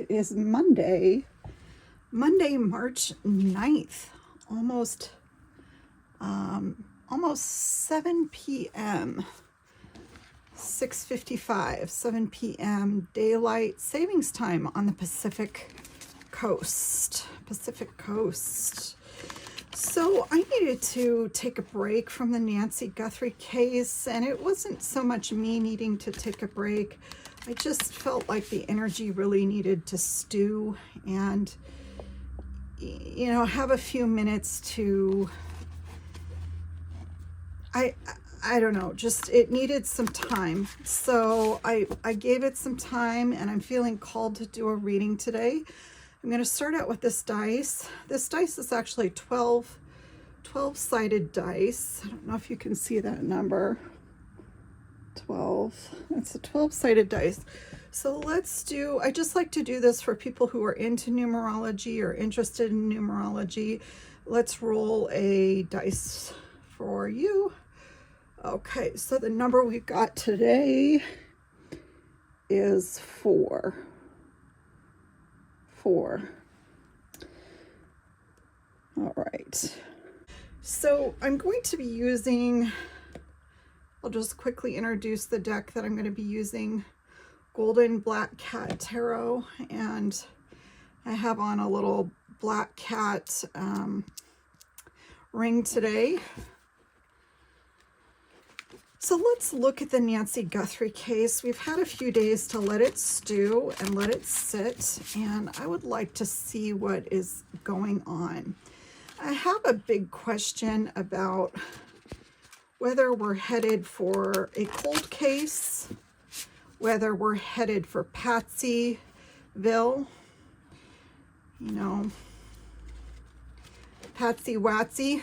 It is Monday, March 9th, almost 7 p.m. 6:55, 7 p.m. daylight savings time on the Pacific Coast. So I needed to take a break from the Nancy Guthrie case, and it wasn't so much me needing to take a break. I just felt like the energy really needed to stew and, have a few minutes to, I don't know, just it needed some time. So I gave it some time, and I'm feeling called to do a reading today. I'm going to start out with this dice. This dice is actually 12-sided dice. I don't know if you can see that number. 12. It's a 12-sided dice. So I just like to do this for people who are into numerology or interested in numerology. Let's roll a dice for you. Okay, so the number we got today is 4. 4. All right. So I'm going to be using, I'll just quickly introduce the deck that I'm going to be using, Golden Black Cat Tarot, and I have on a little black cat ring today. So let's look at the Nancy Guthrie case. We've had a few days to let it stew and let it sit, and I would like to see what is going on. I have a big question about whether we're headed for a cold case, whether we're headed for Patty-Ville, Patsy Watsy.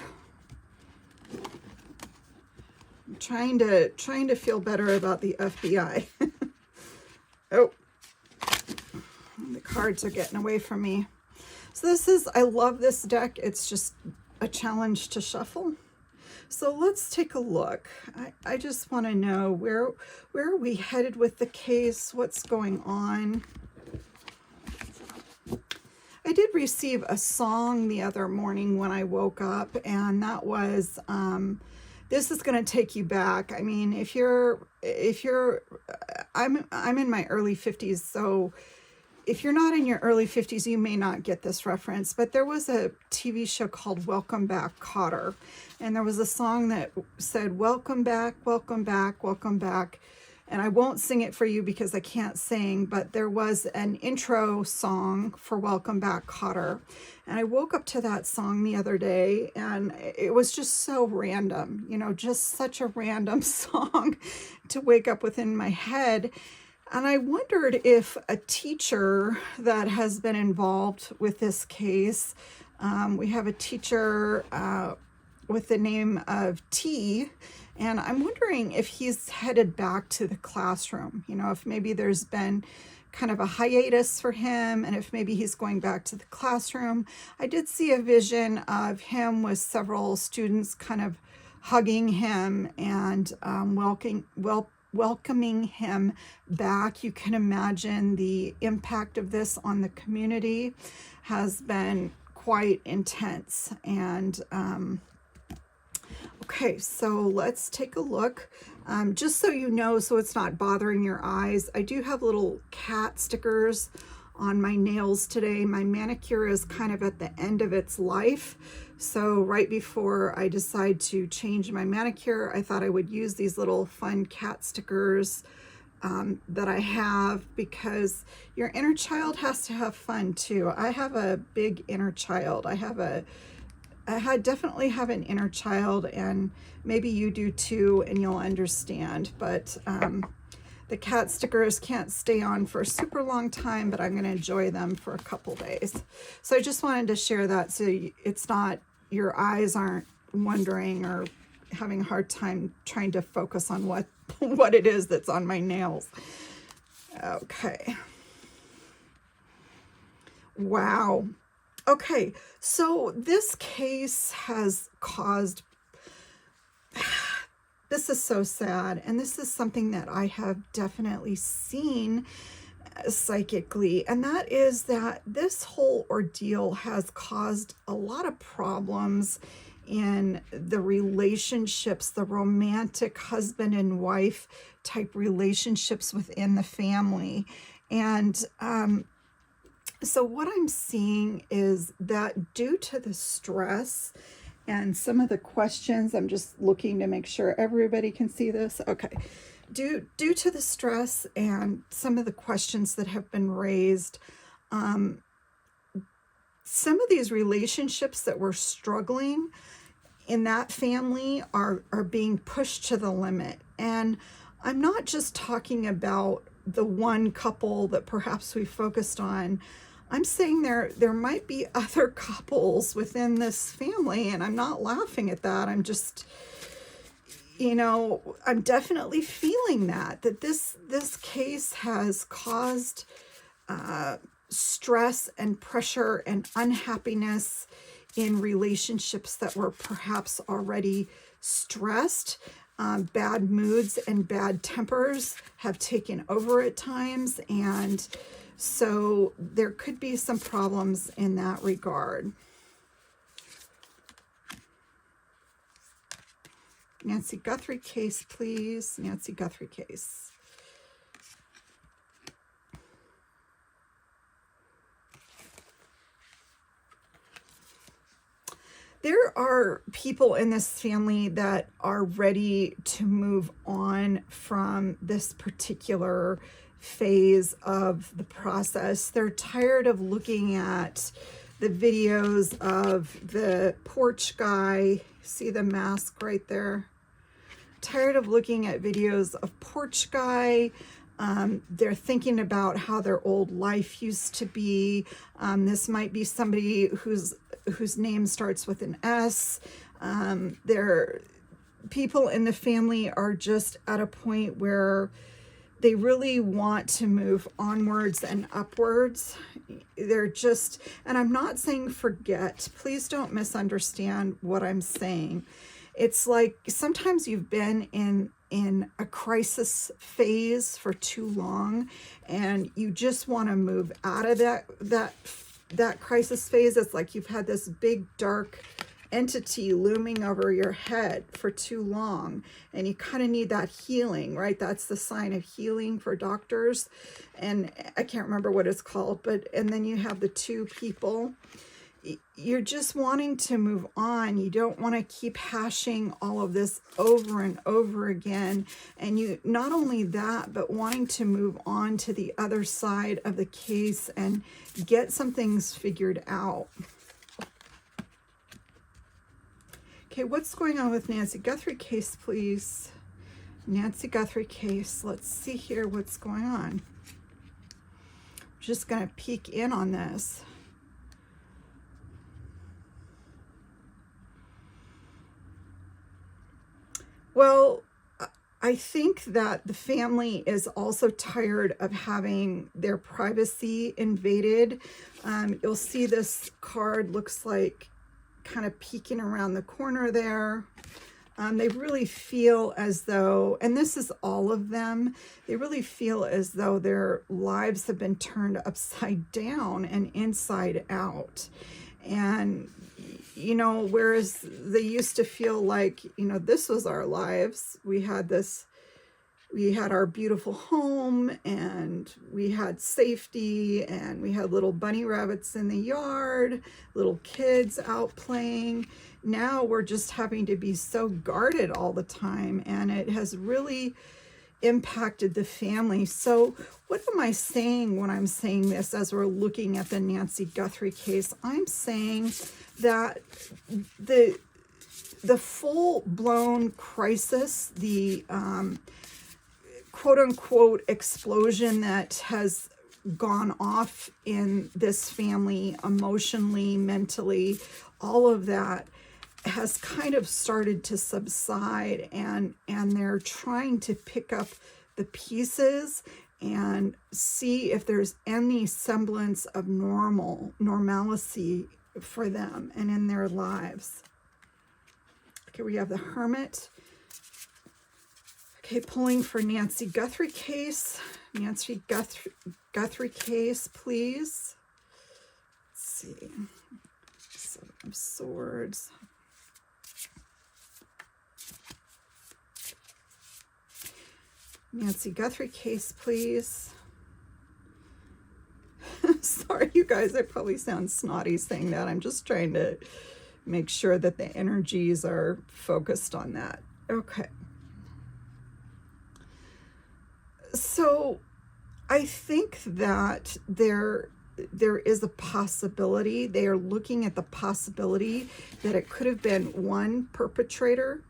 I'm trying to feel better about the FBI. Oh, the cards are getting away from me. So I love this deck. It's just a challenge to shuffle. So let's take a look. I just want to know where are we headed with the case? What's going on? I did receive a song the other morning when I woke up, and that was this is going to take you back. I mean, I'm in my early 50s, so if you're not in your early 50s, you may not get this reference, but there was a TV show called Welcome Back, Kotter, and there was a song that said, "Welcome back, welcome back, welcome back." And I won't sing it for you because I can't sing, but there was an intro song for Welcome Back, Kotter. And I woke up to that song the other day, and it was just so random, just such a random song to wake up within my head. And I wondered if a teacher that has been involved with this case, we have a teacher with the name of T, and I'm wondering if he's headed back to the classroom, if maybe there's been kind of a hiatus for him, and if maybe he's going back to the classroom. I did see a vision of him with several students kind of hugging him and welcoming him back. You can imagine the impact of this on the community has been quite intense. And okay, so let's take a look. Just so you know, so it's not bothering your eyes, I do have little cat stickers on my nails today. My manicure is kind of at the end of its life. So right before I decide to change my manicure, I thought I would use these little fun cat stickers that I have, because your inner child has to have fun too. I have a big inner child. I definitely have an inner child, and maybe you do too, and you'll understand. But the cat stickers can't stay on for a super long time, but I'm going to enjoy them for a couple days. So I just wanted to share that, so it's not, your eyes aren't wondering or having a hard time trying to focus on what it is that's on my nails. Okay. Wow. Okay, so this case has caused, this is so sad, and this is something that I have definitely seen psychically, and that is that this whole ordeal has caused a lot of problems in the relationships, the romantic husband and wife type relationships within the family. And so what I'm seeing is that due to the stress and some of the questions, I'm just looking to make sure everybody can see this. Okay. Due to the stress and some of the questions that have been raised, some of these relationships that were struggling in that family are being pushed to the limit. And I'm not just talking about the one couple that perhaps we focused on. I'm saying there might be other couples within this family, and I'm not laughing at that. I'm just, I'm definitely feeling that this case has caused stress and pressure and unhappiness in relationships that were perhaps already stressed. Bad moods and bad tempers have taken over at times, and so there could be some problems in that regard. Nancy Guthrie case, please. Nancy Guthrie case. There are people in this family that are ready to move on from this particular phase of the process. They're tired of looking at the videos of the porch guy. See the mask right there? Tired of looking at videos of porch guy. They're thinking about how their old life used to be. This might be somebody whose name starts with an S. People in the family are just at a point where they really want to move onwards and upwards. They're just, and I'm not saying forget. Please don't misunderstand what I'm saying. It's like sometimes you've been in a crisis phase for too long, and you just want to move out of that crisis phase. It's like you've had this big dark entity looming over your head for too long, and you kind of need that healing, right? That's the sign of healing for doctors, and I can't remember what it's called, and then you have the two people. You're just wanting to move on. You don't want to keep hashing all of this over and over again. And you, not only that, but wanting to move on to the other side of the case and get some things figured out. Okay, what's going on with Nancy Guthrie case, please? Nancy Guthrie case. Let's see here what's going on. I'm just going to peek in on this. Well, I think that the family is also tired of having their privacy invaded. You'll see this card looks like kind of peeking around the corner there. They really feel as though, and this is all of them, they really feel as though their lives have been turned upside down and inside out. And whereas they used to feel like, this was our lives. We had our beautiful home, and we had safety, and we had little bunny rabbits in the yard, little kids out playing. Now we're just having to be so guarded all the time, and it has really impacted the family. So what am I saying when I'm saying this as we're looking at the Nancy Guthrie case? I'm saying that the full-blown crisis, the quote-unquote explosion that has gone off in this family emotionally, mentally, all of that has kind of started to subside, and they're trying to pick up the pieces and see if there's any semblance of normalcy for them and in their lives. Okay, we have the Hermit. Okay, pulling for Nancy Guthrie case. Nancy Guthrie case, please. Let's see. Seven of Swords. Nancy Guthrie case, please. Sorry, you guys, I probably sound snotty saying that. I'm just trying to make sure that the energies are focused on that. Okay. So I think that there is a possibility. They are looking at the possibility that it could have been one perpetrator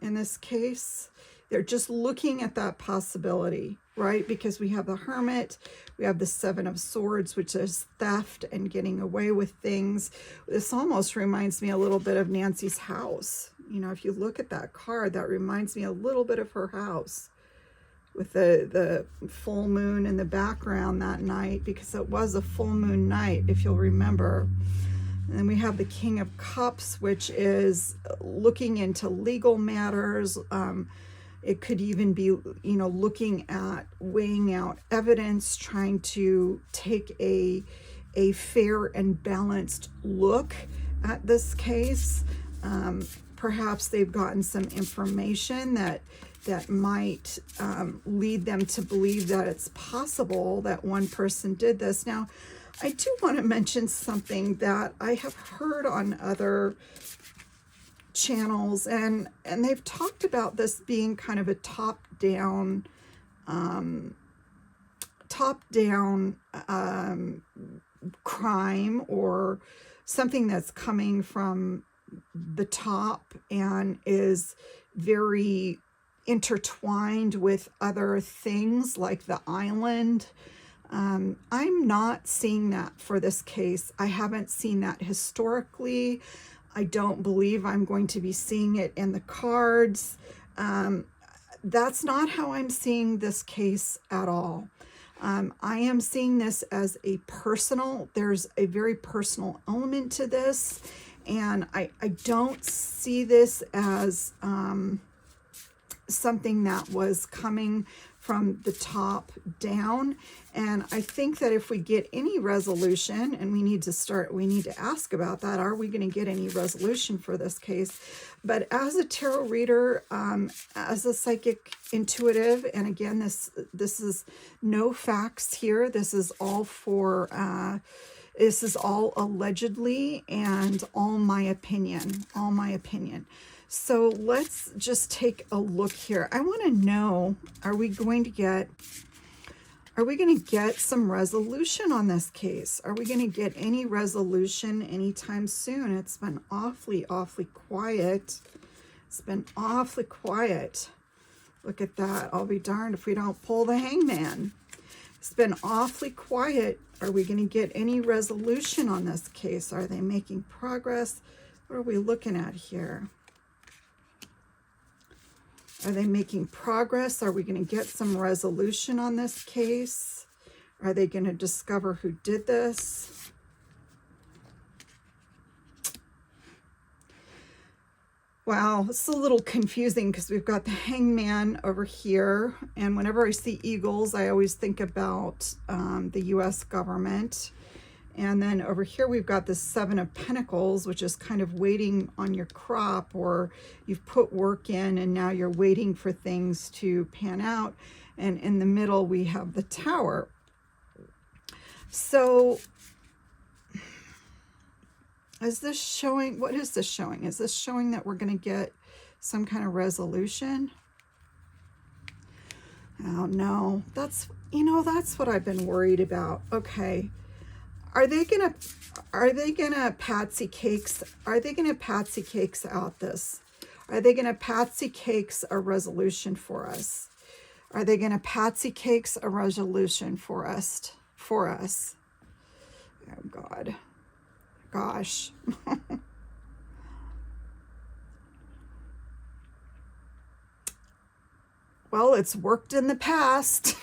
in this case. They're just looking at that possibility, right? Because we have the Hermit, we have the Seven of Swords, which is theft and getting away with things. This almost reminds me a little bit of Nancy's house. You know, if you look at that card, that reminds me a little bit of her house, with the full moon in the background that night, because it was a full moon night, if you'll remember. And then we have the King of Cups, which is looking into legal matters. It could even be, you know, looking at weighing out evidence, trying to take a fair and balanced look at this case. Perhaps they've gotten some information that might lead them to believe that it's possible that one person did this. Now, I do want to mention something that I have heard on other channels, and they've talked about this being kind of a top-down crime, or something that's coming from the top and is very intertwined with other things like the island. I'm not seeing that for this case. I haven't seen that historically. I don't believe I'm going to be seeing it in the cards. That's not how I'm seeing this case at all. I am seeing this as a personal, there's a very personal element to this, and I don't see this as something that was coming from the top down. And I think that if we get any resolution, and we need to ask about that, are we going to get any resolution for this case? But as a tarot reader, as a psychic intuitive, and again, this is no facts here. This is all this is all allegedly and all my opinion. So let's just take a look here. I want to know, are we going to get some resolution on this case? Are we going to get any resolution anytime soon? It's been awfully quiet. It's been awfully quiet. Look at that. I'll be darned if we don't pull the Hangman. It's been awfully quiet. Are we going to get any resolution on this case? Are they making progress? What are we looking at here? Are they making progress? Are we going to get some resolution on this case? Are they going to discover who did this? Wow, it's a little confusing because we've got the Hangman over here. And whenever I see eagles, I always think about the U.S. government. And then over here, we've got the Seven of Pentacles, which is kind of waiting on your crop, or you've put work in and now you're waiting for things to pan out. And in the middle, we have the Tower. So is this showing, what is this showing? Is this showing that we're going to get some kind of resolution? Oh, no, that's what I've been worried about. Okay. Are they gonna patsy cakes out this? Are they gonna patsy cakes a resolution for us? Are they gonna patsy cakes a resolution for us? Oh God. Gosh. Well, it's worked in the past.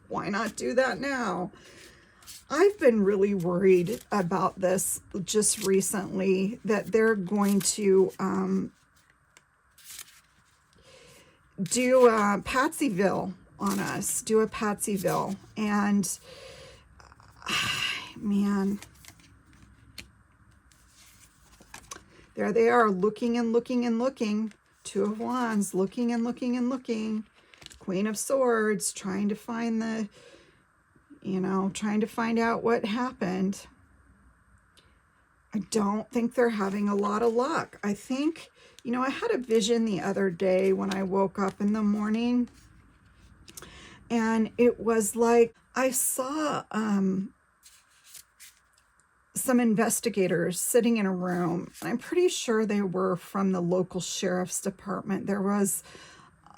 Why not do that now? I've been really worried about this just recently, that they're going to, do a Patty-Ville on us. Do a Patty-Ville. And, man, there they are, looking and looking and looking. Two of Wands, looking and looking and looking. Queen of Swords, trying to find the, trying to find out what happened. I don't think they're having a lot of luck. I think, I had a vision the other day when I woke up in the morning, and it was like I saw some investigators sitting in a room. I'm pretty sure they were from the local sheriff's department. There was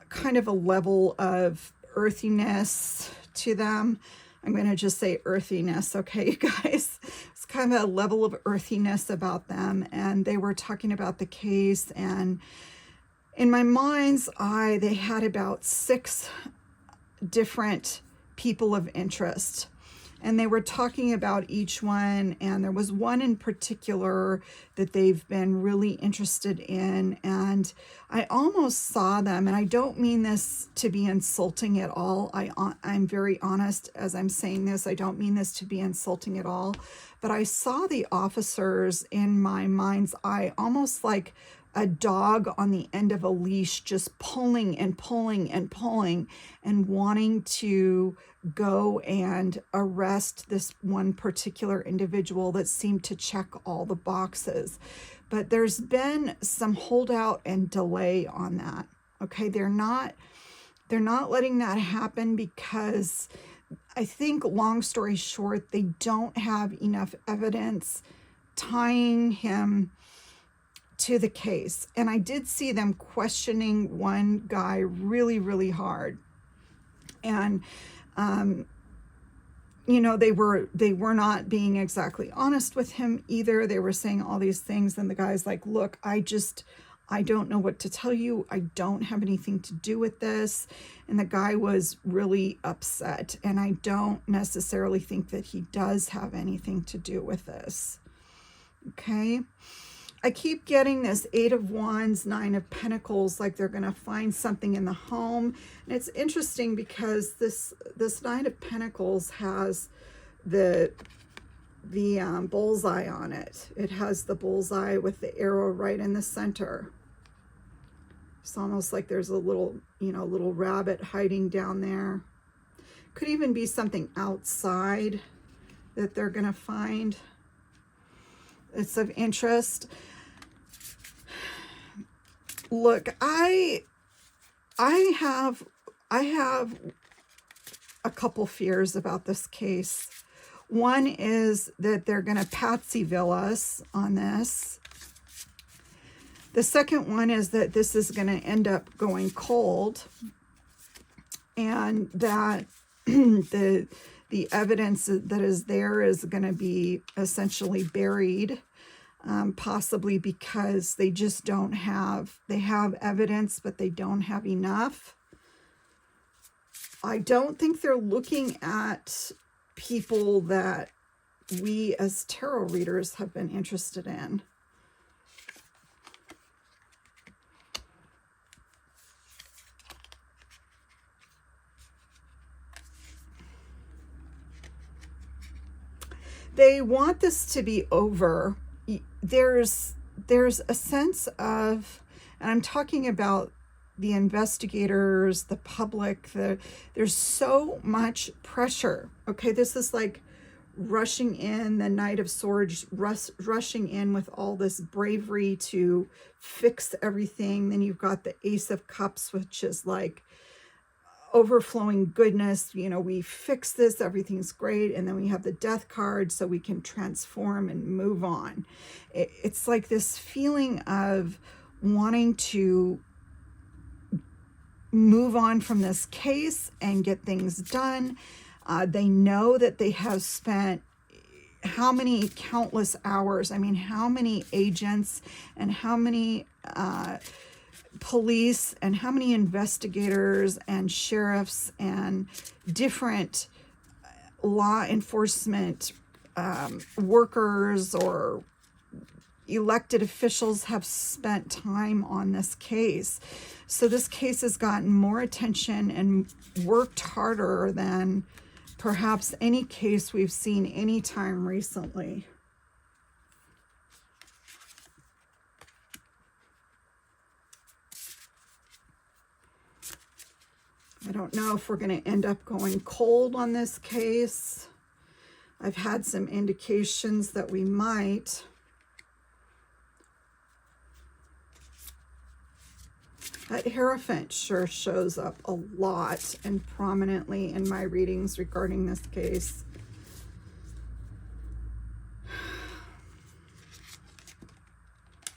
kind of a level of earthiness to them. I'm going to just say earthiness, okay, you guys? It's kind of a level of earthiness about them, and they were talking about the case, and in my mind's eye, they had about 6 different people of interest, and they were talking about each one, and there was one in particular that they've been really interested in, and I almost saw them, and I don't mean this to be insulting at all. I'm very honest as I'm saying this. I don't mean this to be insulting at all, but I saw the officers in my mind's eye almost like a dog on the end of a leash, just pulling and pulling and pulling and wanting to go and arrest this one particular individual that seemed to check all the boxes. But there's been some holdout and delay on that. Okay, they're not letting that happen because I think, long story short, they don't have enough evidence tying him to the case. And I did see them questioning one guy really, really hard. And they were not being exactly honest with him either. They were saying all these things, and the guy's like, look, I don't know what to tell you. I don't have anything to do with this. And the guy was really upset, and I don't necessarily think that he does have anything to do with this. Okay. I keep getting this 8 of Wands, 9 of Pentacles, like they're going to find something in the home. And it's interesting because this 9 of Pentacles has the bullseye on it. It has the bullseye with the arrow right in the center. It's almost like there's a little rabbit hiding down there. Could even be something outside that they're going to find. It's of interest. Look, I have a couple fears about this case. One is that they're going to Patty-Ville us on this. The second one is that this is going to end up going cold, and that the evidence that is there is going to be essentially buried, possibly because they just don't have, they have evidence, but they don't have enough. I don't think they're looking at people that we as tarot readers have been interested in. They want this to be over. There's a sense of, and I'm talking about the investigators, the public, there's so much pressure. Okay, this is like rushing in, the Knight of Swords, rushing in with all this bravery to fix everything. Then you've got the Ace of Cups, which is like overflowing goodness. We fix this, everything's great. And then we have the Death card, so we can transform and move on. It's like this feeling of wanting to move on from this case and get things done. They know that they have spent how many countless hours, how many agents and how many police and how many investigators and sheriffs and different law enforcement workers, or elected officials have spent time on this case. So this case has gotten more attention and worked harder than perhaps any case we've seen any time recently. I don't know if we're going to end up going cold on this case. I've had some indications that we might. That Hierophant sure shows up a lot and prominently in my readings regarding this case.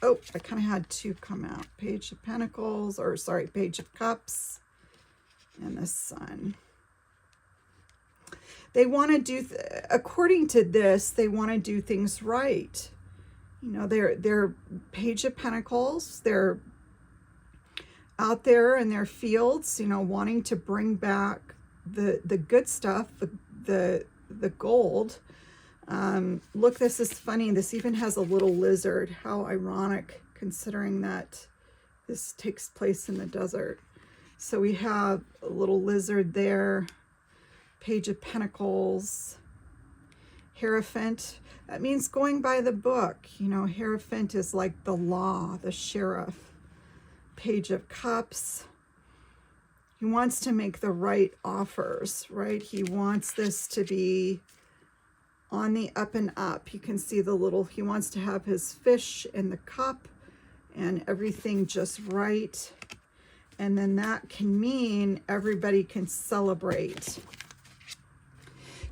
Oh, I kind of had two come out. Page of Pentacles, or sorry, Page of Cups, and the Sun. They want to do, according to this, they want to do things right. You know, they're Page of Pentacles. They're out there in their fields, you know, wanting to bring back the good stuff, the gold. Look, this is funny. This even has a little lizard. How ironic, considering that this takes place in the desert. So we have a little lizard there. Page of Pentacles. Hierophant. That means going by the book. You know, Hierophant is like the law, the sheriff. Page of Cups. He wants to make the right offers, right? He wants this to be on the up and up. You can see the little, he wants to have his fish in the cup and everything just right. And then that can mean everybody can celebrate.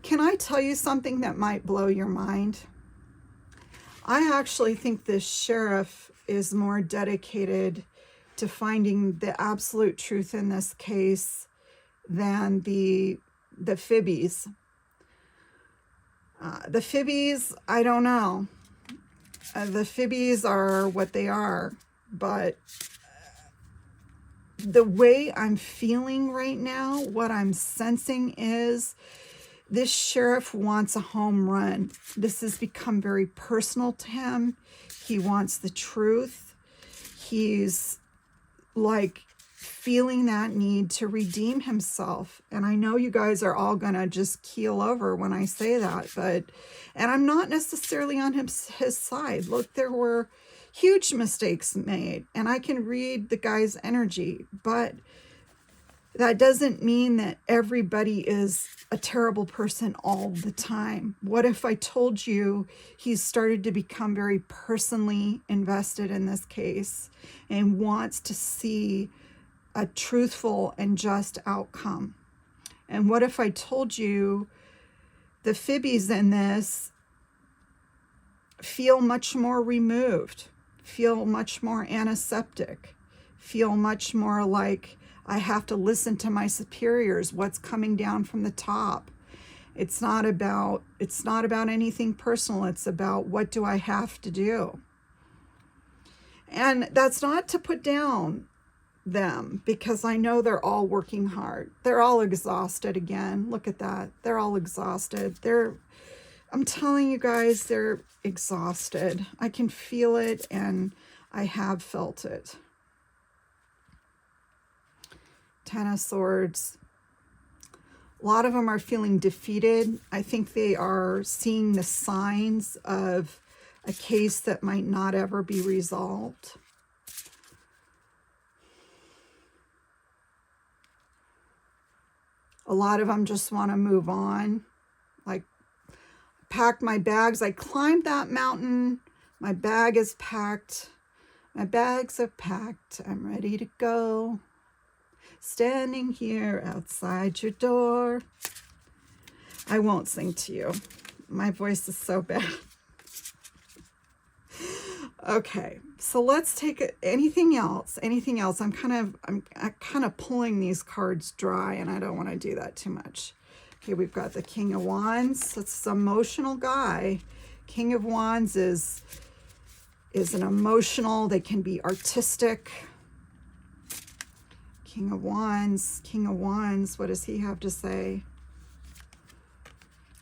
Can I tell you something that might blow your mind? I actually think this sheriff is more dedicated to finding the absolute truth in this case than the Fibbies. The Fibbies, I don't know. The Fibbies are what they are, but the way I'm feeling right now, what I'm sensing is this sheriff wants a home run. This has become very personal to him. He wants the truth. He's like feeling that need to redeem himself. And I know you guys are all going to just keel over when I say that, and I'm not necessarily on his side. Look, there were huge mistakes made, and I can read the guy's energy, but that doesn't mean that everybody is a terrible person all the time. What if I told you he's started to become very personally invested in this case and wants to see a truthful and just outcome? And what if I told you the Fibbies in this feel much more removed, feel much more antiseptic, feel much more like I have to listen to my superiors, what's coming down from the top. It's not about anything personal. It's about, what do I have to do? And that's not to put down them, because I know they're all working hard. They're all exhausted again. Look at that. They're all exhausted. I'm telling you guys, they're exhausted. I can feel it, and I have felt it. Ten of Swords. A lot of them are feeling defeated. I think they are seeing the signs of a case that might not ever be resolved. A lot of them just want to move on. Like, packed my bags. I climbed that mountain. My bag is packed. My bags are packed. I'm ready to go. Standing here outside your door. I won't sing to you. My voice is so bad. Okay, so let's take anything else. I'm kind of pulling these cards dry, and I don't want to do that too much. Okay, we've got the King of Wands. That's an emotional guy. King of Wands is an emotional. They can be artistic. King of Wands, what does he have to say?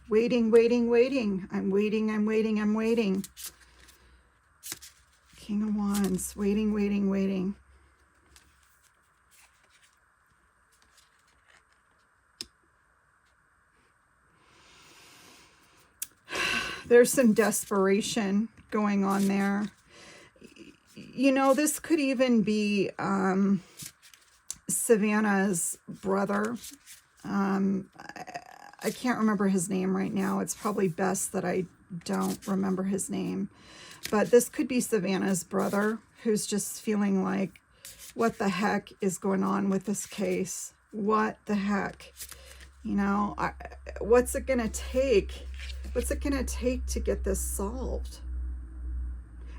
Waiting, waiting, waiting. I'm waiting, I'm waiting, I'm waiting. King of Wands, waiting, waiting, waiting. There's some desperation going on there. You know, this could even be Savannah's brother. I can't remember his name right now. It's probably best that I don't remember his name. But this could be Savannah's brother who's just feeling like, what the heck is going on with this case? What the heck? You know, what's it going to take? What's it going to take to get this solved?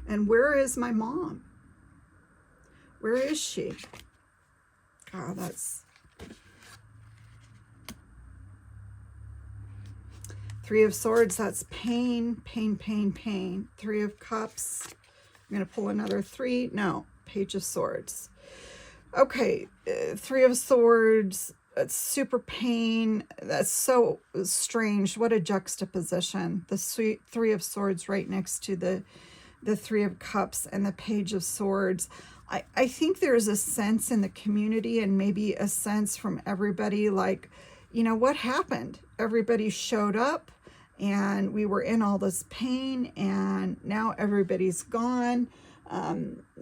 And where is my mom? Where is she? God, that's... Three of Swords, that's pain, pain, pain, pain. Three of Cups. I'm going to pull another three. No, Page of Swords. Okay, Three of Swords, that's super pain. That's so strange. What a juxtaposition. The Three of Swords right next to the Three of Cups and the Page of Swords. I think there's a sense in the community and maybe a sense from everybody like, you know, what happened? Everybody showed up and we were in all this pain and now everybody's gone.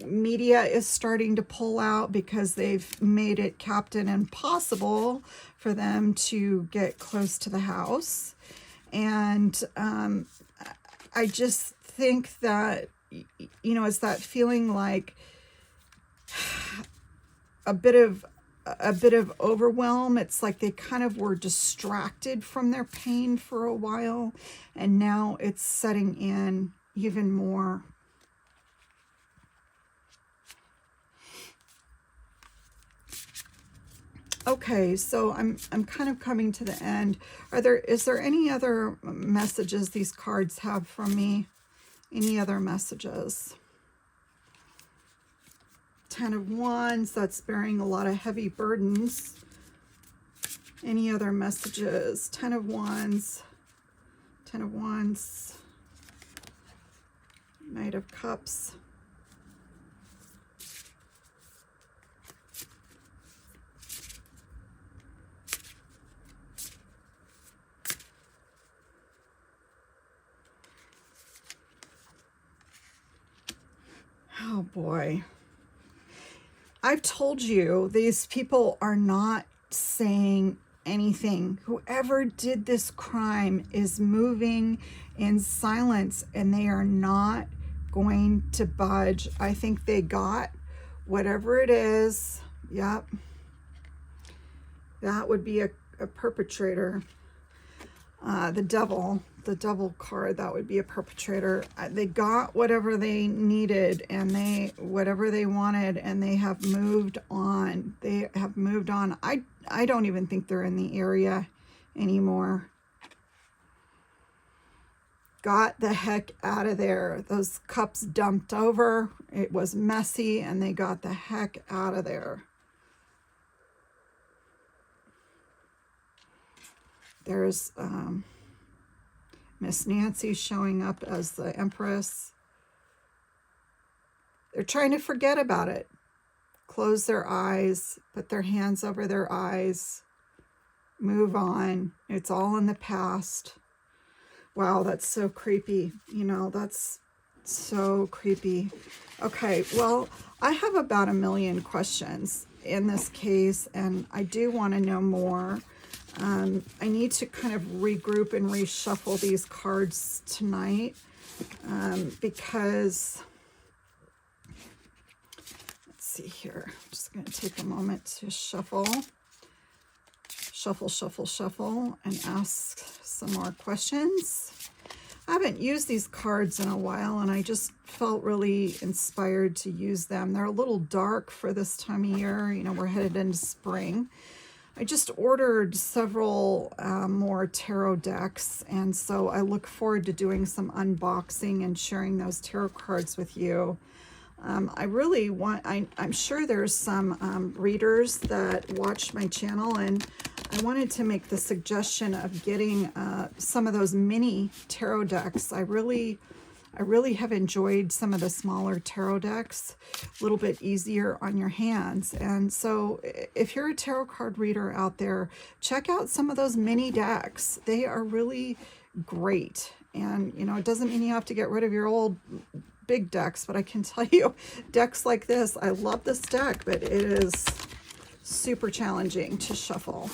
Media is starting to pull out because they've made it Captain Impossible for them to get close to the house. And I just think that, you know, it's that feeling like a bit of overwhelm. It's like they kind of were distracted from their pain for a while, and now it's setting in even more. Okay, so I'm kind of coming to the end. Is there any other messages these cards have from me? Any other messages? Ten of Wands, that's bearing a lot of heavy burdens. Any other messages? Ten of Wands. Ten of Wands. Knight of Cups. Oh boy. I've told you, these people are not saying anything. Whoever did this crime is moving in silence and they are not going to budge. I think they got whatever it is. Yep. That would be a perpetrator. The devil card, that would be a perpetrator. They got whatever they needed and whatever they wanted, and they have moved on. They have moved on. I don't even think they're in the area anymore. Got the heck out of there. Those cups dumped over. It was messy and they got the heck out of there. There's Miss Nancy showing up as the Empress. They're trying to forget about it. Close their eyes, put their hands over their eyes, move on. It's all in the past. Wow, that's so creepy. You know, that's so creepy. Okay, well, I have about 1 million questions in this case, and I do want to know more. I need to kind of regroup and reshuffle these cards tonight because, let's see here. I'm just going to take a moment to shuffle, and ask some more questions. I haven't used these cards in a while, and I just felt really inspired to use them. They're a little dark for this time of year. You know, we're headed into spring. I just ordered several more tarot decks, and so I look forward to doing some unboxing and sharing those tarot cards with you. I really want, I'm sure there's some readers that watch my channel, and I wanted to make the suggestion of getting some of those mini tarot decks. I really I really have enjoyed some of the smaller tarot decks, a little bit easier on your hands. And so if you're a tarot card reader out there, check out some of those mini decks. They are really great. And, you know, it doesn't mean you have to get rid of your old big decks, but I can tell you, decks like this, I love this deck, but it is super challenging to shuffle.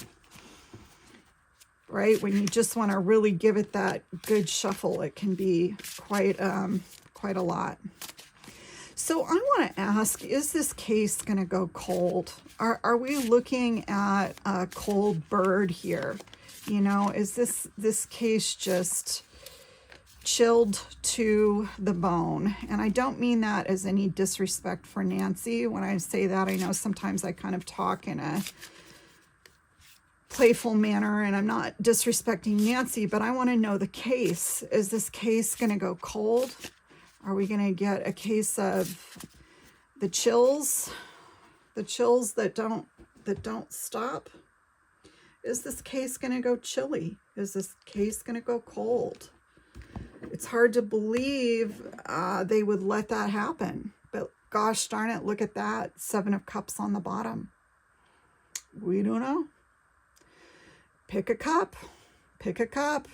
Right? When you just want to really give it that good shuffle, it can be quite a lot. So I want to ask, is this case going to go cold? Are we looking at a cold bird here? You know, is this case just chilled to the bone? And I don't mean that as any disrespect for Nancy. When I say that, I know sometimes I kind of talk in a playful manner, and I'm not disrespecting Nancy, but I want to know the case. Is this case going to go cold? Are we going to get a case of the chills that don't stop? Is this case going to go chilly? Is this case going to go cold? It's hard to believe they would let that happen, but gosh darn it, look at that, 7 of Cups on the bottom. We don't know. Pick a cup. Pick a cup.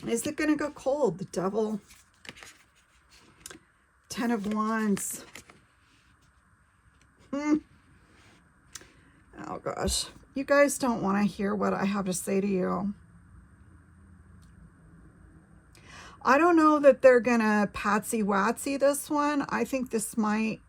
Is it going to go cold? The Devil. 10 of Wands. Oh, gosh. You guys don't want to hear what I have to say to you. I don't know that they're going to patsy-watsy this one. I think this might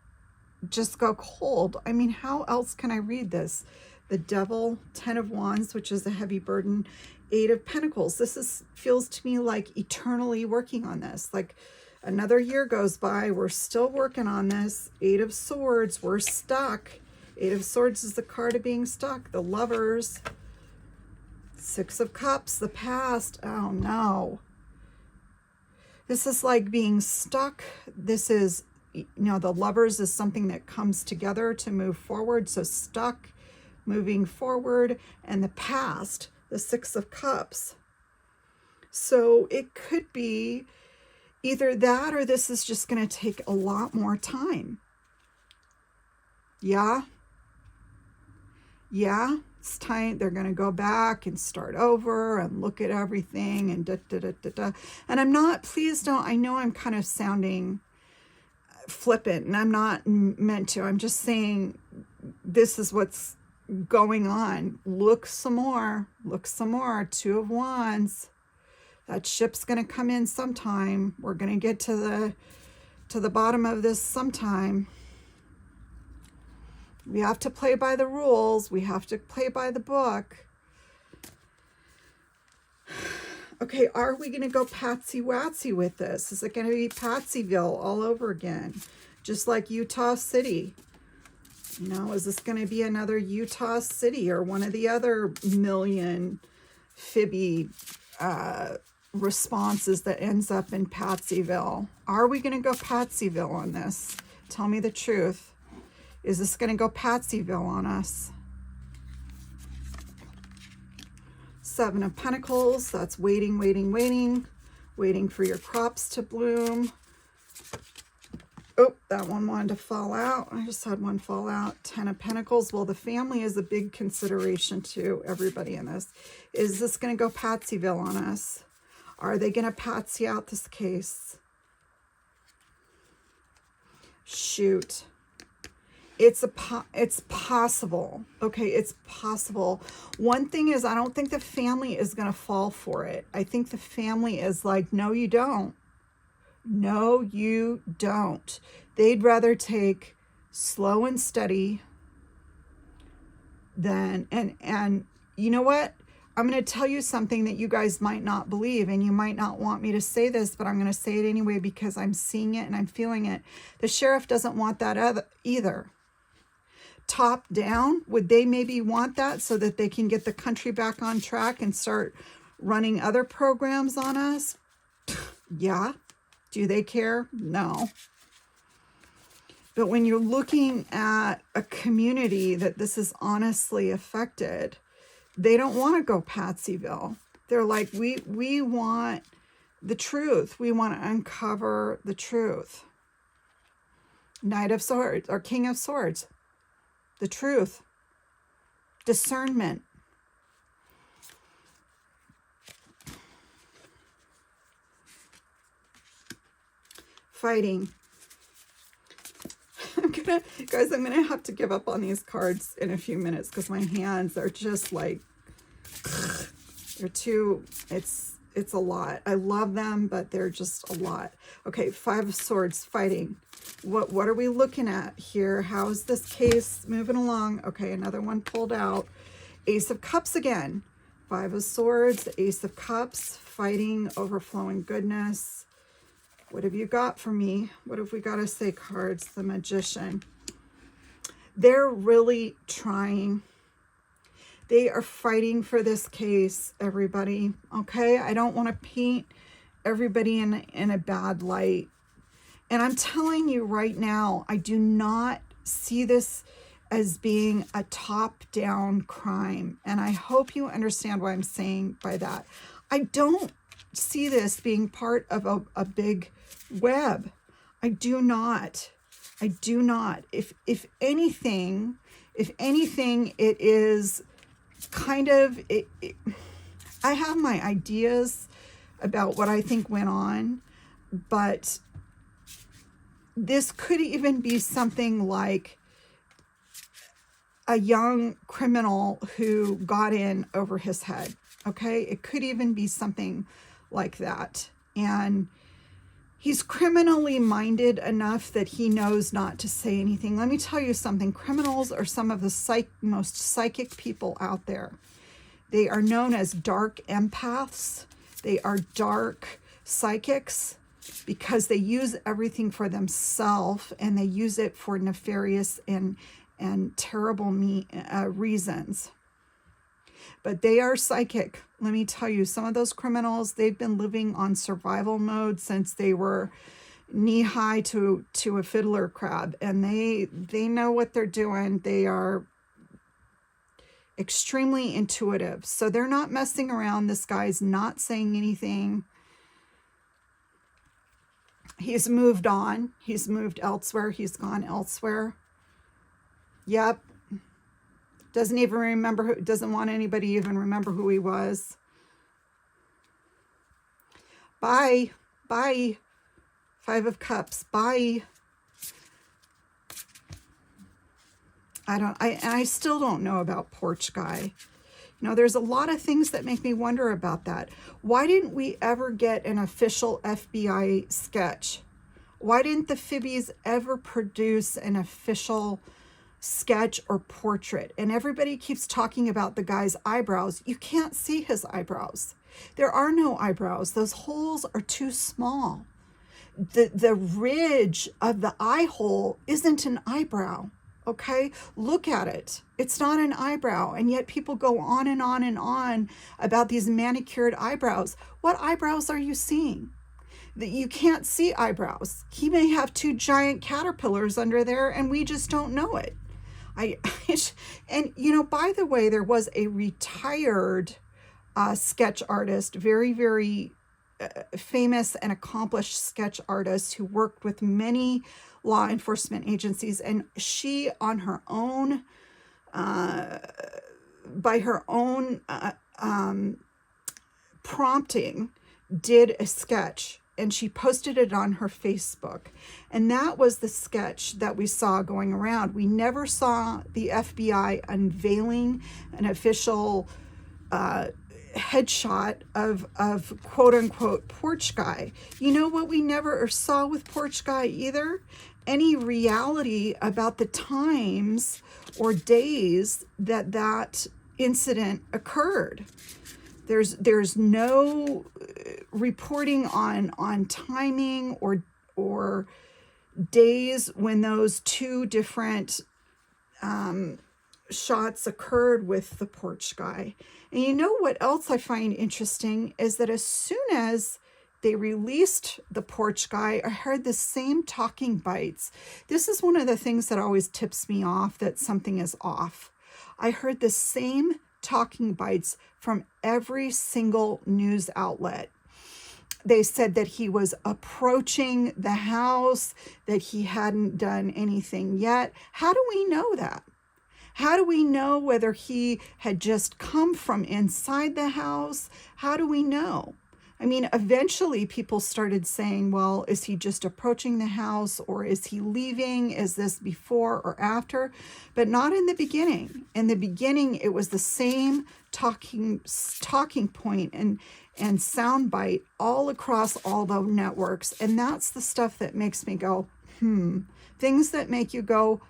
just go cold. I mean, how else can I read this? The Devil, 10 of Wands, which is a heavy burden, 8 of Pentacles. This feels to me like eternally working on this. Like another year goes by, we're still working on this. 8 of Swords, we're stuck. 8 of Swords is the card of being stuck. The Lovers, 6 of Cups, the past. Oh no. This is like being stuck. This is, you know, the Lovers is something that comes together to move forward. So stuck, moving forward, and the past, the 6 of Cups. So it could be either that or this is just going to take a lot more time. Yeah. Yeah. It's time. They're going to go back and start over and look at everything and da, da, da, da, da. And I'm not, please don't, I know I'm kind of sounding flippant and I'm not meant to. I'm just saying this is what's going on. Look some more. Look some more. 2 of Wands. That ship's going to come in sometime. We're going to get to the bottom of this sometime. We have to play by the rules. We have to play by the book. Okay, are we going to go patsy-watsy with this? Is it going to be Patty-Ville all over again? Just like Utah City? You know, is this going to be another Utah City or one of the other million fibby responses that ends up in Patty-Ville? Are we going to go Patty-Ville on this? Tell me the truth. Is this going to go Patty-Ville on us? 7 of Pentacles. That's waiting, waiting, waiting. Waiting for your crops to bloom. Oh, that one wanted to fall out. I just had one fall out. 10 of Pentacles. Well, the family is a big consideration to everybody in this. Is this going to go Patty-Ville on us? Are they going to patsy out this case? Shoot. It's possible. Okay, it's possible. One thing is, I don't think the family is going to fall for it. I think the family is like, no, you don't. No, you don't. They'd rather take slow and steady than, and you know what? I'm going to tell you something that you guys might not believe, and you might not want me to say this, but I'm going to say it anyway because I'm seeing it and I'm feeling it. The sheriff doesn't want that either. Top down, would they maybe want that so that they can get the country back on track and start running other programs on us? Yeah. Do they care? No. But when you're looking at a community that this is honestly affected, they don't want to go Patty-Ville. They're like, we want the truth. We want to uncover the truth. Knight of Swords, or King of Swords. The truth. Discernment. Fighting. Guys, I'm gonna have to give up on these cards in a few minutes because my hands are just like, they're too, it's a lot. I love them, but they're just a lot. Okay, Five of Swords, fighting. What are we looking at here? How is this case moving along? Okay, another one pulled out. Ace of Cups again. Five of Swords, Ace of Cups, fighting, overflowing goodness. What have you got for me? What have we got to say, cards? The Magician. They're really trying. They are fighting for this case, everybody. Okay? I don't want to paint everybody in a bad light. And I'm telling you right now, I do not see this as being a top-down crime. And I hope you understand what I'm saying by that. I don't see this being part of a big web. I do not. I do not. If anything, it is kind of, I have my ideas about what I think went on, but this could even be something like a young criminal who got in over his head. Okay, it could even be something like that. And he's criminally minded enough that he knows not to say anything. Let me tell you something. Criminals are some of the most psychic people out there. They are known as dark empaths. They are dark psychics because they use everything for themselves, and they use it for nefarious and terrible reasons. But they are psychic. Let me tell you, some of those criminals, they've been living on survival mode since they were knee-high to a fiddler crab. And they know what they're doing. They are extremely intuitive. So they're not messing around. This guy's not saying anything. He's moved on. He's moved elsewhere. He's gone elsewhere. Yep. Doesn't even remember, doesn't want anybody to even remember who he was. Bye. Bye. Five of Cups. Bye. I still don't know about Porch Guy. You know, there's a lot of things that make me wonder about that. Why didn't we ever get an official FBI sketch? Why didn't the Fibbies ever produce an official sketch or portrait? And everybody keeps talking about the guy's eyebrows. You can't see his eyebrows. There are no eyebrows. Those holes are too small. The ridge of the eye hole isn't an eyebrow. Okay, look at it. It's not an eyebrow. And yet people go on and on and on about these manicured eyebrows. What eyebrows are you seeing? That you can't see eyebrows. He may have two giant caterpillars under there and we just don't know it. And you know, by the way, there was a retired sketch artist, very, very famous and accomplished sketch artist who worked with many law enforcement agencies, and she on her own, by her own prompting, did a sketch, and she posted it on her Facebook. And that was the sketch that we saw going around. We never saw the FBI unveiling an official headshot of quote unquote Porch Guy. You know what we never saw with Porch Guy either? Any reality about the times or days that that incident occurred. There's no reporting on timing or days when those two different shots occurred with the Porch Guy. And you know what else I find interesting is that as soon as they released the Porch Guy, I heard the same talking bites. This is one of the things that always tips me off that something is off. I heard the same talking bites from every single news outlet. They said that he was approaching the house, that he hadn't done anything yet. How do we know that? How do we know whether he had just come from inside the house? How do we know? I mean, eventually people started saying, well, is he just approaching the house, or is he leaving? Is this before or after? But not in the beginning. In the beginning, it was the same talking point and soundbite all across all the networks. And that's the stuff that makes me go, Things that make you go,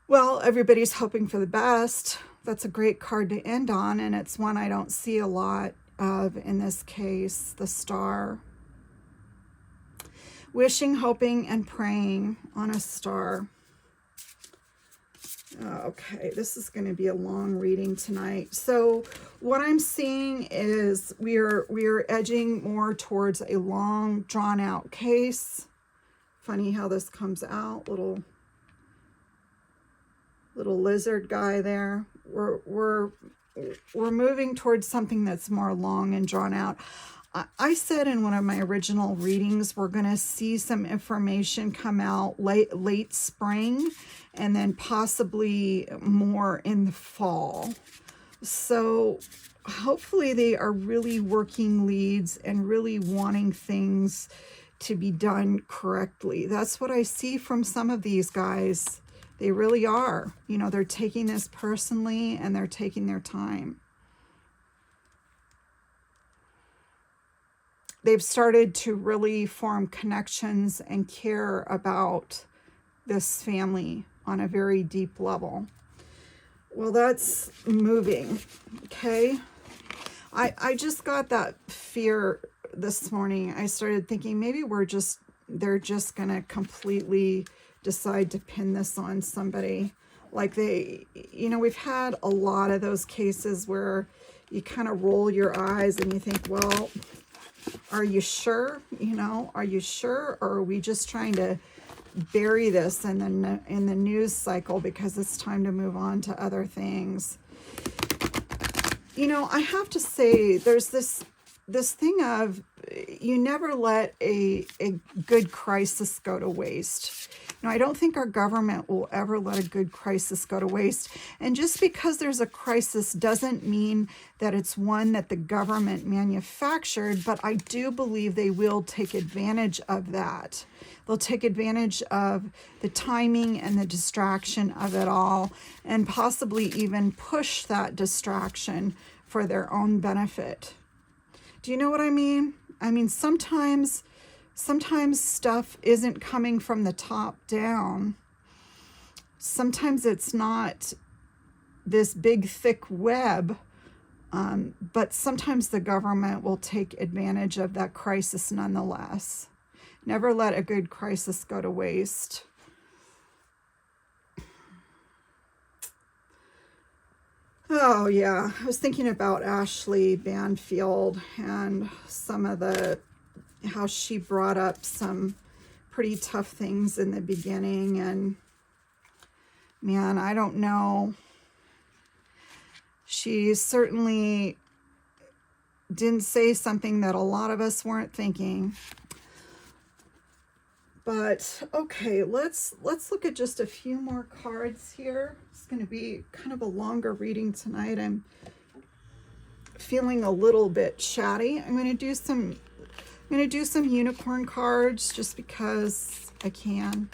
Well, everybody's hoping for the best. That's a great card to end on, and it's one I don't see a lot of in this case, the Star. Wishing, hoping, and praying on a star. Okay, this is going to be a long reading tonight. So what I'm seeing is we are edging more towards a long, drawn-out case. Funny how this comes out, little lizard guy there. We're moving towards something that's more long and drawn out. I said in one of my original readings, we're going to see some information come out late spring, and then possibly more in the fall. So hopefully they are really working leads and really wanting things to be done correctly. That's what I see from some of these guys. They really are. You know, they're taking this personally, and they're taking their time. They've started to really form connections and care about this family on a very deep level. Well, that's moving, okay? I just got that fear this morning. I started thinking maybe they're just going to completely decide to pin this on somebody. Like we've had a lot of those cases where you kind of roll your eyes and you think, well, are you sure? Are you sure? Or are we just trying to bury this in the news cycle because it's time to move on to other things? I have to say, there's this thing of, you never let a good crisis go to waste. I don't think our government will ever let a good crisis go to waste. And just because there's a crisis doesn't mean that it's one that the government manufactured, but I do believe they will take advantage of that. They'll take advantage of the timing and the distraction of it all, and possibly even push that distraction for their own benefit. Do you know what I mean? I mean, sometimes stuff isn't coming from the top down. Sometimes it's not this big, thick web, but sometimes the government will take advantage of that crisis nonetheless. Never let a good crisis go to waste. Oh, yeah. I was thinking about Ashley Banfield and some of how she brought up some pretty tough things in the beginning. And man, I don't know. She certainly didn't say something that a lot of us weren't thinking. But okay, let's look at just a few more cards here. It's going to be kind of a longer reading tonight. I'm feeling a little bit chatty. I'm going to do some unicorn cards just because I can.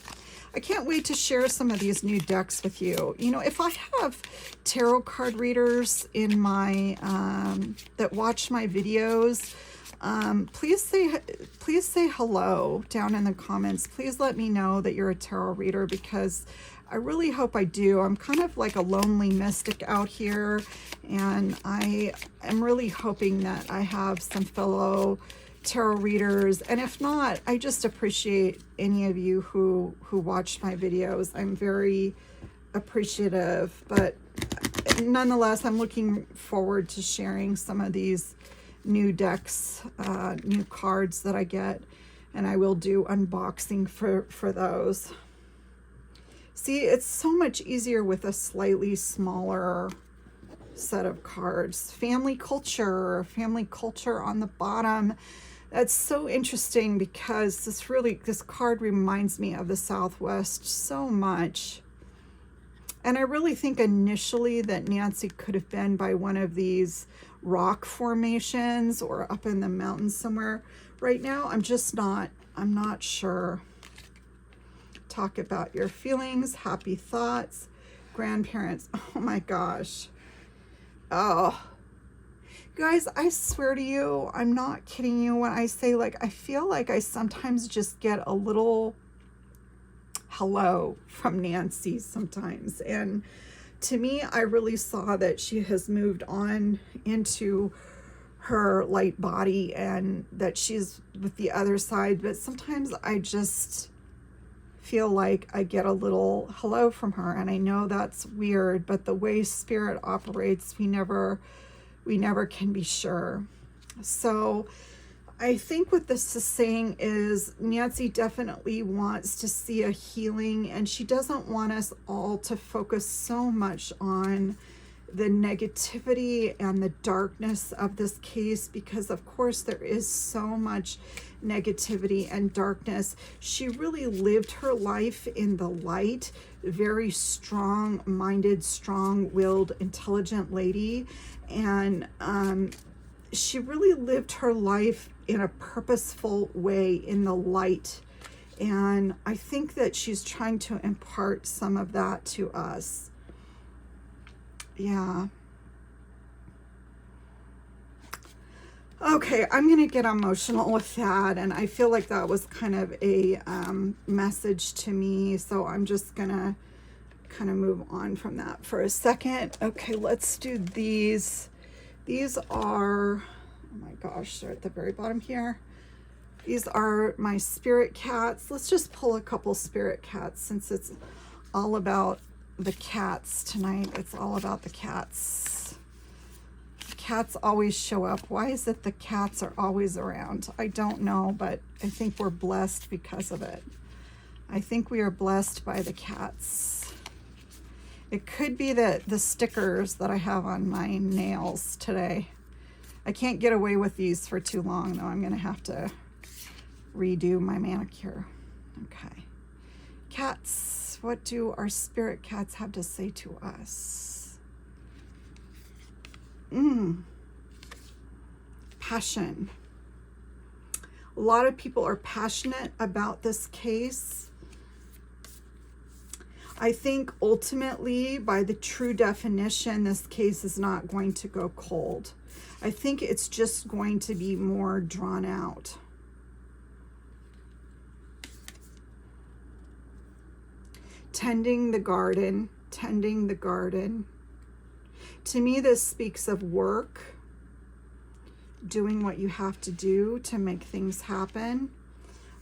I can't wait to share some of these new decks with you. If I have tarot card readers in my that watch my videos, please say hello down in the comments. Please let me know that you're a tarot reader, because I really hope I do. I'm kind of like a lonely mystic out here, and I am really hoping that I have some fellow tarot readers. And if not, I just appreciate any of you who watch my videos. I'm very appreciative, but nonetheless, I'm looking forward to sharing some of these new decks, new cards that I get, and I will do unboxing for those. See, it's so much easier with a slightly smaller set of cards. Family culture on the bottom. That's so interesting because this card reminds me of the Southwest so much. And I really think initially that Nancy could have been by one of these rock formations or up in the mountains somewhere. Right now, I'm not sure. Talk about your feelings, happy thoughts, grandparents. Oh my gosh. Oh, guys, I swear to you, I'm not kidding you when I say, like, I feel like I sometimes just get a little hello from Nancy sometimes. And to me, I really saw that she has moved on into her light body and that she's with the other side. But sometimes I just feel like I get a little hello from her. And I know that's weird, but the way spirit operates, we never can be sure. So I think what this is saying is Nancy definitely wants to see a healing, and she doesn't want us all to focus so much on the negativity and the darkness of this case, because of course there is so much negativity and darkness. She really lived her life in the light, very strong-minded, strong-willed, intelligent lady, and she really lived her life in a purposeful way in the light. And I think that she's trying to impart some of that to us. Yeah. Okay, I'm going to get emotional with that. And I feel like that was kind of a message to me. So I'm just going to kind of move on from that for a second. Okay, let's do these. These are, oh my gosh, they're at the very bottom here. These are my spirit cats. Let's just pull a couple spirit cats since it's all about the cats tonight. It's all about the cats. The cats always show up. Why is it the cats are always around? I don't know, but I think we're blessed because of it. I think we are blessed by the cats. It could be that the stickers that I have on my nails today. I can't get away with these for too long, though. I'm going to have to redo my manicure. Okay. Cats. What do our spirit cats have to say to us? Passion. A lot of people are passionate about this case. I think ultimately, by the true definition, this case is not going to go cold. I think it's just going to be more drawn out. Tending the garden, tending the garden. To me, this speaks of work, doing what you have to do to make things happen,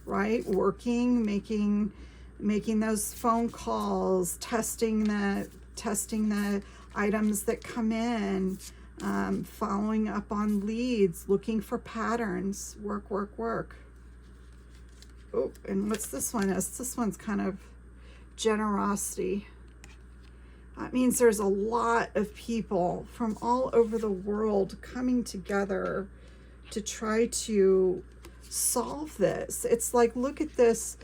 right? Working, making those phone calls, testing the items that come in, following up on leads, looking for patterns, work. Oh, and what's this one? This one's kind of generosity. That means there's a lot of people from all over the world coming together to try to solve this. It's like, look at this.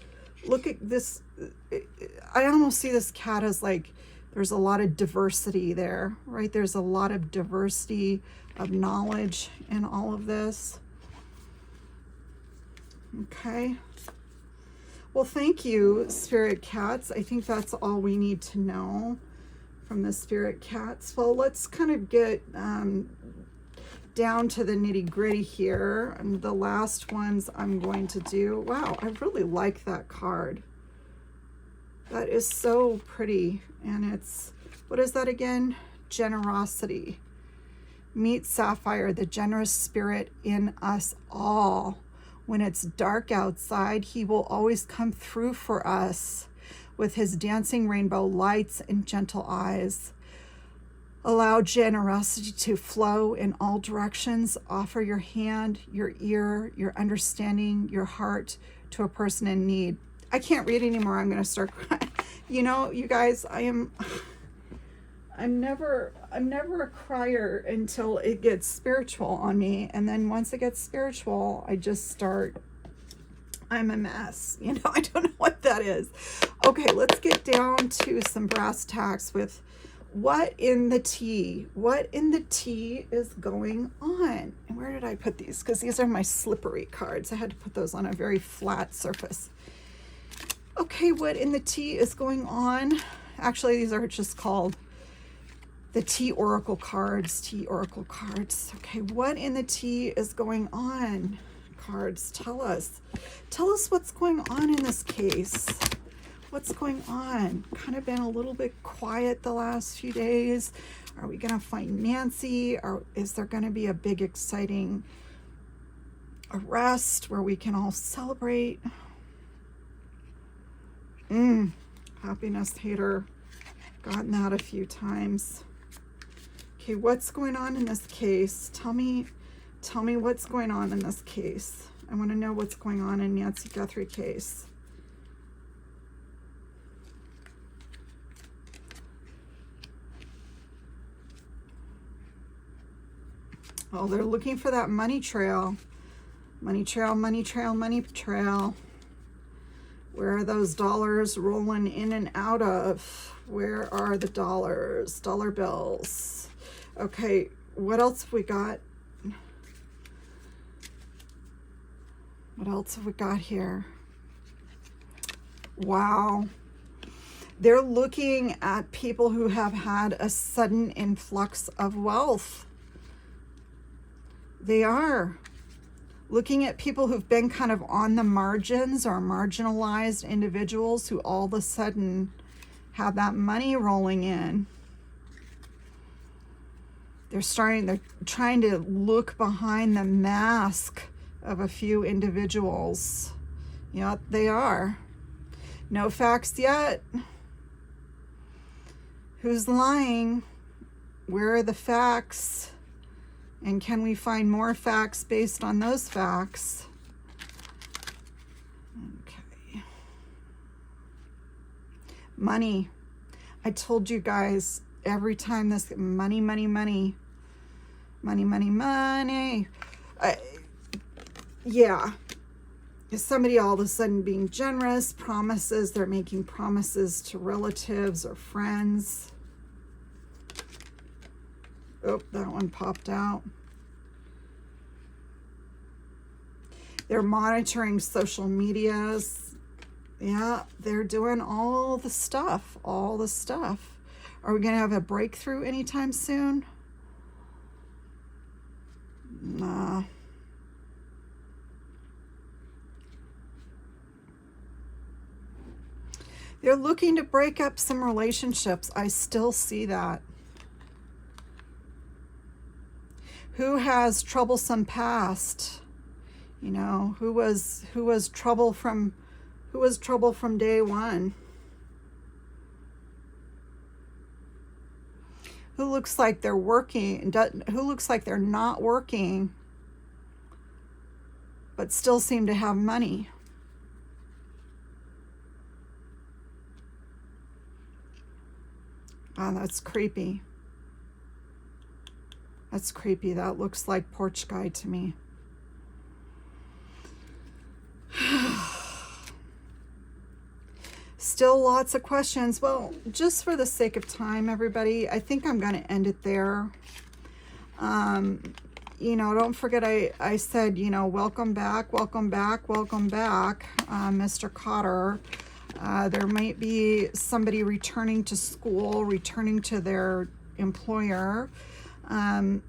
I almost see this cat as like, there's a lot of diversity there, right? There's a lot of diversity of knowledge in all of this. Okay. Well, thank you, spirit cats. I think that's all we need to know from the spirit cats. Well, let's kind of get down to the nitty-gritty here. And the last ones I'm going to do. Wow, I really like that card. That is so pretty. And it's, what is that again? Generosity. Meet Sapphire, the generous spirit in us all. When it's dark outside, he will always come through for us with his dancing rainbow lights and gentle eyes. Allow generosity to flow in all directions. Offer your hand, your ear, your understanding, your heart to a person in need. I can't read anymore. I'm going to start crying. You know, you guys, I'm never a crier until it gets spiritual on me. And then once it gets spiritual, I'm a mess. You know, I don't know what that is. Okay, let's get down to some brass tacks with what in the tea? What in the tea is going on? And where did I put these? Because these are my slippery cards. I had to put those on a very flat surface. Okay, what in the tea is going on? Actually, these are just called the tea oracle cards. Tea oracle cards. Okay, what in the tea is going on? Cards, tell us. Tell us what's going on in this case. What's going on? Kind of been a little bit quiet the last few days. Are we going to find Nancy? Or is there going to be a big, exciting arrest where we can all celebrate? Happiness hater. Gotten that a few times. Okay, what's going on in this case? Tell me what's going on in this case. I want to know what's going on in Nancy Guthrie case. Oh, they're looking for that money trail. Money trail, money trail, money trail. Where are those dollars rolling in and out of? Where are the dollars? Dollar bills. Okay, what else have we got? What else have we got here? Wow. They're looking at people who have had a sudden influx of wealth. They are looking at people who've been kind of on the margins or marginalized individuals who all of a sudden have that money rolling in. They're trying to look behind the mask of a few individuals. Yeah, they are. No facts yet. Who's lying? Where are the facts? And can we find more facts based on those facts? Okay. Money. I told you guys every time this money. Yeah. Is somebody all of a sudden being generous? Promises. They're making promises to relatives or friends. Oh, that one popped out. They're monitoring social medias. Yeah, they're doing all the stuff. Are we going to have a breakthrough anytime soon? Nah. They're looking to break up some relationships. I still see that. Who has troublesome past? You know, who was trouble from day one? Who looks like they're working? Who looks like they're not working, but still seem to have money? Oh, that's creepy. That's creepy. That looks like porch guy to me. Still lots of questions. Well, just for the sake of time, everybody, I think I'm going to end it there. You know, don't forget I said, you know, welcome back, Mr. Cotter. There might be somebody returning to school, returning to their employer. And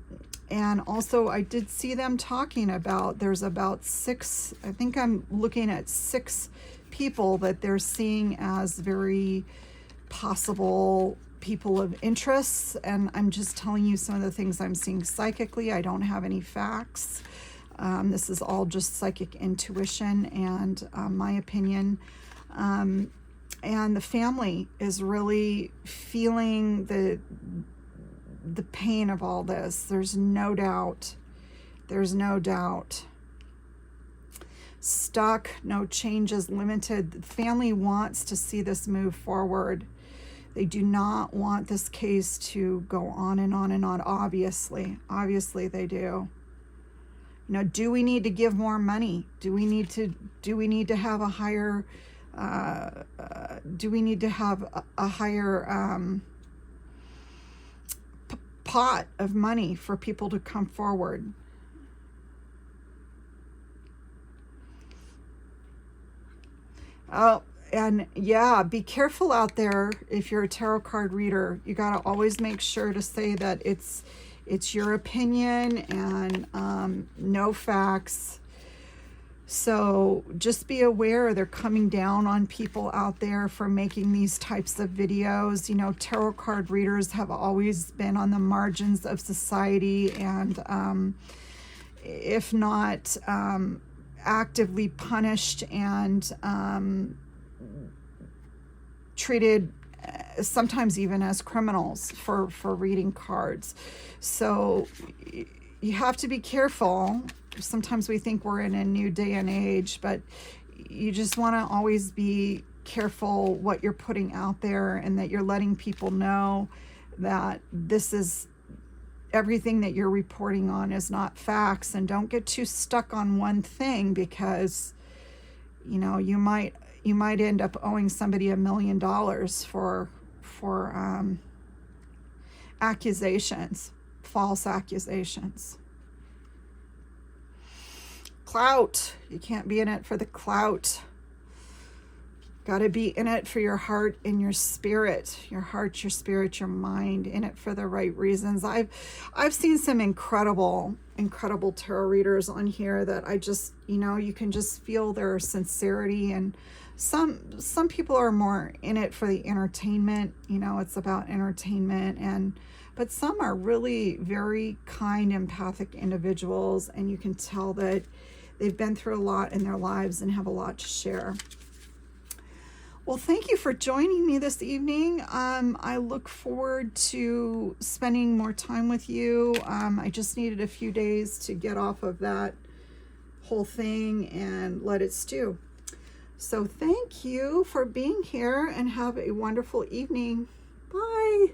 also I did see them talking about, there's about 6, I think I'm looking at 6 people that they're seeing as very possible people of interest. And I'm just telling you some of the things I'm seeing psychically. I don't have any facts. This is all just psychic intuition and my opinion. And the family is really feeling the pain of all this. There's no doubt. stuck, no changes, limited. The family wants to see this move forward. They do not want this case to go on and on and on. Obviously they do. You know, do we need to give more money? Do we need to have a higher pot of money for people to come forward? Oh, and yeah, be careful out there. If you're a tarot card reader, you got to always make sure to say that it's your opinion and no facts. So just be aware they're coming down on people out there for making these types of videos. You know, tarot card readers have always been on the margins of society, and if not actively punished and treated sometimes even as criminals for reading cards. So you have to be careful. Sometimes we think we're in a new day and age, but you just want to always be careful what you're putting out there, and that you're letting people know that this is everything that you're reporting on is not facts. And don't get too stuck on one thing, because you know you might end up owing somebody $1 million for accusations, false accusations. Clout. You can't be in it for the clout. Got to be in it for your heart and your spirit. Your heart, your spirit, your mind, in it for the right reasons. I've seen some incredible tarot readers on here that I just, you know, you can just feel their sincerity. And some people are more in it for the entertainment. You know, it's about entertainment. But some are really very kind, empathic individuals, and you can tell that they've been through a lot in their lives and have a lot to share. Well, thank you for joining me this evening. I look forward to spending more time with you. I just needed a few days to get off of that whole thing and let it stew. So thank you for being here, and have a wonderful evening. Bye.